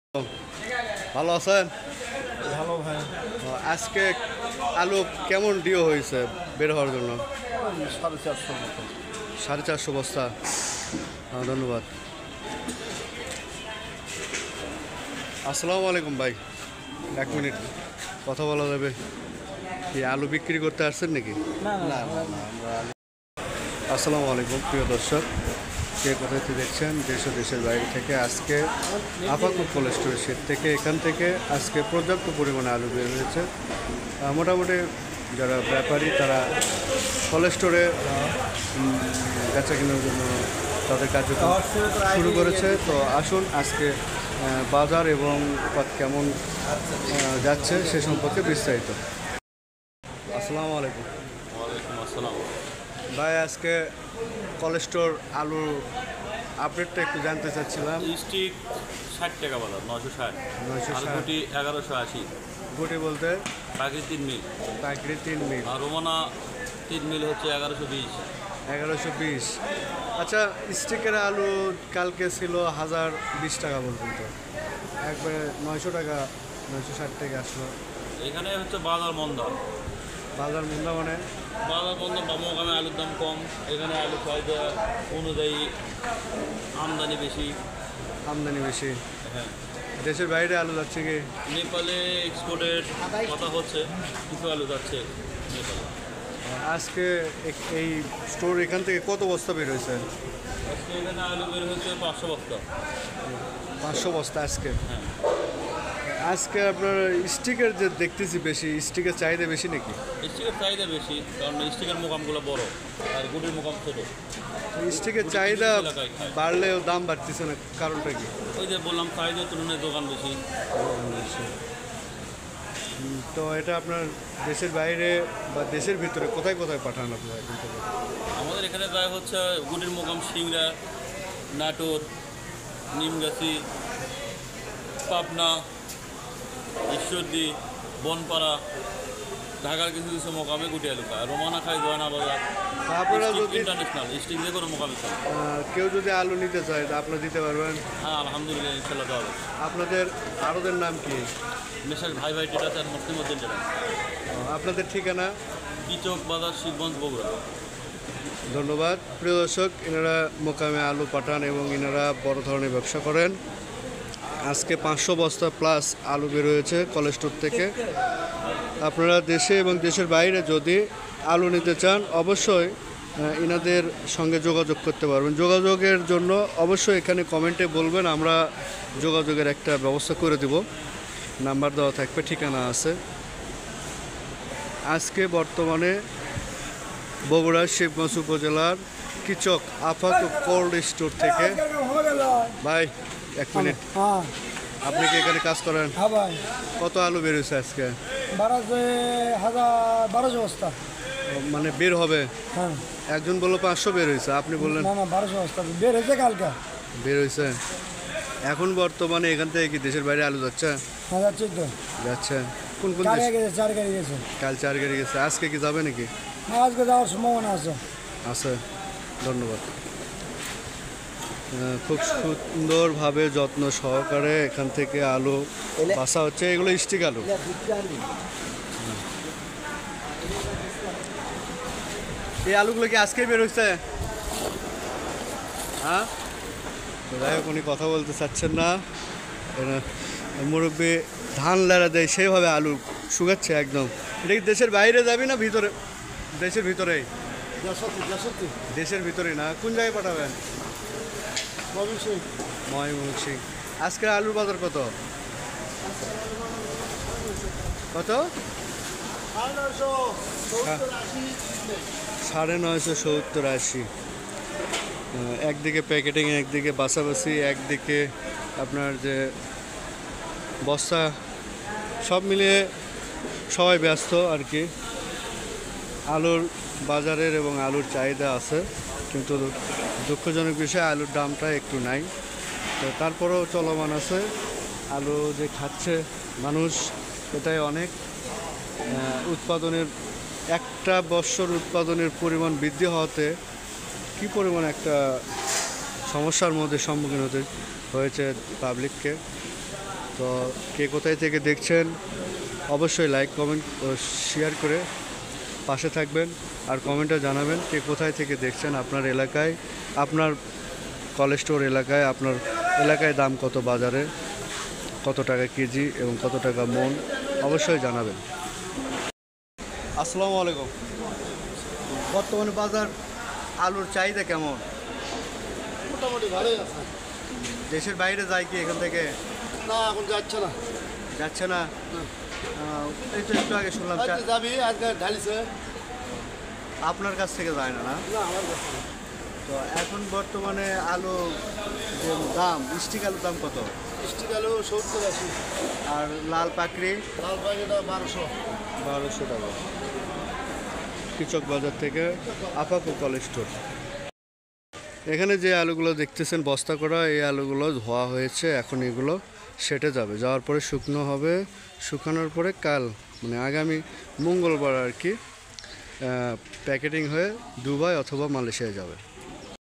ভালো আছেন? ভালো ভাই। আজকে আলু কেমন ডিও হয়েছে বের হওয়ার জন্য? 450 মতো। 450 বস্তা। ধন্যবাদ। আসসালামু আলাইকুম ভাই, 1 মিনিট কথা বলা যাবে? কি আলু বিক্রি করতে আসছেন নাকি? না না না আমরা আসসালামু আলাইকুম প্রিয় দর্শক, কে কোথায় থেকে দেখছেন দেশ ও দেশের বাইরে থেকে। আজকে আপাকুর কোল্ড স্টোরের থেকে এখান থেকে আজকে পর্যাপ্ত পরিমাণে আলু বের হয়েছে। মোটামুটি যারা ব্যাপারী তারা কোল্ড স্টোরে বেচা কেনার জন্য তাদের কার্যক্রম শুরু করেছে। তো আসুন আজকে বাজার এবং কেমন যাচ্ছে সে সম্পর্কে বিস্তারিত। আসসালামু আলাইকুম। ওয়ালাইকুম আসসালাম। ভাই, আজকে কোল্ড স্টোর আলুর আপডেটটা একটু জানতে চাচ্ছিলাম। স্টিক 60 টাকা বাজার, 960। 960। আর গুটি 1180। গুটি বলতে পাখি 3 মিল। পাকড়ি 3 মিল। আর রোমানা 3 মিল হচ্ছে 1120। 1120। আচ্ছা, স্টিকের আলু কালকে ছিল 1020 টাকা পর্যন্ত, একবারে 900 টাকা 960 টাকা আসলো। এখানে হচ্ছে বাজার মন্দা। বাজার মন্দা মানে? বাজার মন্দা বা মোকামে আলুর দাম কম। এখানে আলু চাহিদা অনুযায়ী আমদানি বেশি। আমদানি বেশি। হ্যাঁ, দেশের বাইরে আলু যাচ্ছে কি? নেপালে এক্সপোর্টের কথা হচ্ছে, কিছু আলু যাচ্ছে নেপালে। আজকে এই স্টোর এখান থেকে কত বস্তা বের হয়েছে? আজকে এখানে আলু বের হচ্ছে 500 বস্তা। 500 বস্তা আজকে। হ্যাঁ, আজকে আপনার স্টিকের যে দেখতেছি বেশি, স্টিকের চাহিদা বেশি নাকি? স্টিকের চাহিদা বেশি, কারণ স্টিকের মোকামগুলো বড় আর গুটির মোকাম ছোটো। স্টিকের চাহিদা বাড়লেও দাম বাড়তেছে না, কারণটা কি? ওই যে বললাম, চাহিদার তুলনায় দোকান বেশি। তো এটা আপনার দেশের বাইরে বা দেশের ভিতরে কোথায় কোথায় পাঠান আপনারা এখান থেকে? আমাদের এখানে যায় হচ্ছে গুটির মোকাম সিংড়া, নাটোর, নিমগাছি, পাবনা, ঈশ্বরদী, বনপাড়া, ঢাকার কিছু কিছু মোকামে গুটি আলু খায়। রোমানা খায় জয়না বাজার। আপনারা যদি ইন্টারন্যাশনাল স্টিক যে কোনো মোকামে খায়। কেউ যদি আলু নিতে চায় তা আপনারা দিতে পারবেন? হ্যাঁ, আলহামদুলিল্লাহ, ইনশাল্লাহ দেওয়া হবে। আপনাদের আড়তের নাম কি? মেসার ভাই ভাই টেটাস আর মুসলিমউদ্দিন টেটাস। আপনাদের ঠিকানা? কিচক বাজার, শিবগঞ্জ, বগুড়া। ধন্যবাদ। প্রিয় দর্শক, এনারা মোকামে আলু পাঠান এবং এনারা বড় ধরনের ব্যবসা করেন। আজকে 500 বস্তা প্লাস আলু বের হয়েছে কোল্ড স্টোর থেকে। আপনারা দেশে এবং দেশের বাইরে যদি আলু নিতে চান অবশ্যই এনাদের সঙ্গে যোগাযোগ করতে পারবেন। যোগাযোগের জন্য অবশ্যই এখানে কমেন্টে বলবেন, আমরা যোগাযোগের একটা ব্যবস্থা করে দেব। নাম্বার দেওয়া থাকবে, ঠিকানা আছে। আজকে বর্তমানে বগুড়ার শিবগঞ্জ উপজেলার কিচক আপাক কোল্ড স্টোর থেকে। ভাই, 1 মিনিট, আপনি কি এখানে কাজ করেন? হ্যাঁ ভাই, কত আলু বের হয়েছে আজকে? 1200 বস্তা। মানে বের হবে? হ্যাঁ। একজন বললো 500 বের হয়েছে, আপনি বললেন? না না, 1200 বস্তা বের হয়েছে কালকে। বের হয়েছে। এখন বর্তমানে এখান থেকে কি দেশের বাইরে আলু যাচ্ছে? হ্যাঁ, যাচ্ছে তো। যাচ্ছে। কোন কোন গাড়ি দেশ? গেছে, 4 গাড়ি গেছে। কাল 4 গাড়ি গেছে, আজকে কি যাবে নাকি? না, আজকে যাওয়ার সম্ভাবনা আছে। আছে। ধন্যবাদ। খুব সুন্দরভাবে যত্ন সহকারে এখান থেকে আলু বাসা হচ্ছে। এগুলো স্টিক আলু। এই আলুগুলো কি আজকেই বের হচ্ছে? হ্যাঁ, যাই হোক, উনি কথা বলতে চাচ্ছেন না। মুরব্বী ধান লেড়া দেয় সেইভাবে আলু শুকাচ্ছে একদম। এটা কি দেশের বাইরে যাবি না ভিতরে? দেশের ভিতরেই। দেশের ভিতরেই না? কোন জায়গায় পাঠাবেন? ময়মনসিং। আজকে আলুর বাজার কত? কত? 970-80। একদিকে প্যাকেটিং, একদিকে বাছাবাছি, একদিকে আপনার যে বস্তা, সব মিলিয়ে সবাই ব্যস্ত আর কি। আলুর বাজারের এবং আলুর চাহিদা আছে, কিন্তু দুঃখজনক বিষয় আলুর দামটা একটু নাই। তো তারপরেও চলমান আছে। আলু যে খাচ্ছে মানুষ, এটাই অনেক। উৎপাদনের একটা বছর উৎপাদনের পরিমাণ বৃদ্ধি হওয়াতে কী পরিমাণ একটা সমস্যার মধ্যে সম্মুখীন হতে হয়েছে পাবলিককে। তো কে কোথায় থেকে দেখছেন অবশ্যই লাইক কমেন্ট ও শেয়ার করে পাশে থাকবেন, আর কমেন্টে জানাবেন কে কোথায় থেকে দেখছেন। আপনার এলাকায়, আপনার কলেজ স্টোর এলাকায়, আপনার এলাকায় দাম কত, বাজারে কত টাকা কেজি এবং কত টাকা মন, অবশ্যই জানাবেন। আসসালামু আলাইকুম। বর্তমানে বাজার আলুর চাহিদা কেমন? মোটামুটি ভালোই আছে। দেশের বাইরে যায় কি এখান থেকে? না, এখন যাচ্ছে না। যাচ্ছে না? এই তো একটু আগে শুনলাম যাবি আজকে ঢালিছে। আপনার কাছ থেকে যায় না? না, না, আমার কাছে না। তো এখন বর্তমানে আলু যে দাম, স্টিক আলুর দাম কত? স্টিক আলু 70-80। আর লাল পাকড়ি? লাল পাখিটা 1200। 1200 টাকা। কৃষক বাজার থেকে আপাকো কলেজ স্টোর। এখানে যে আলুগুলো দেখতেছেন বস্তা করা, এই আলুগুলো ধোয়া হয়েছে, এখন এগুলো সেটে যাবে, যাওয়ার পরে শুকনো হবে, শুকানোর পরে কাল মানে আগামী মঙ্গলবার আর কি প্যাকেটিং হয়ে দুবাই অথবা মালয়েশিয়ায় যাবে।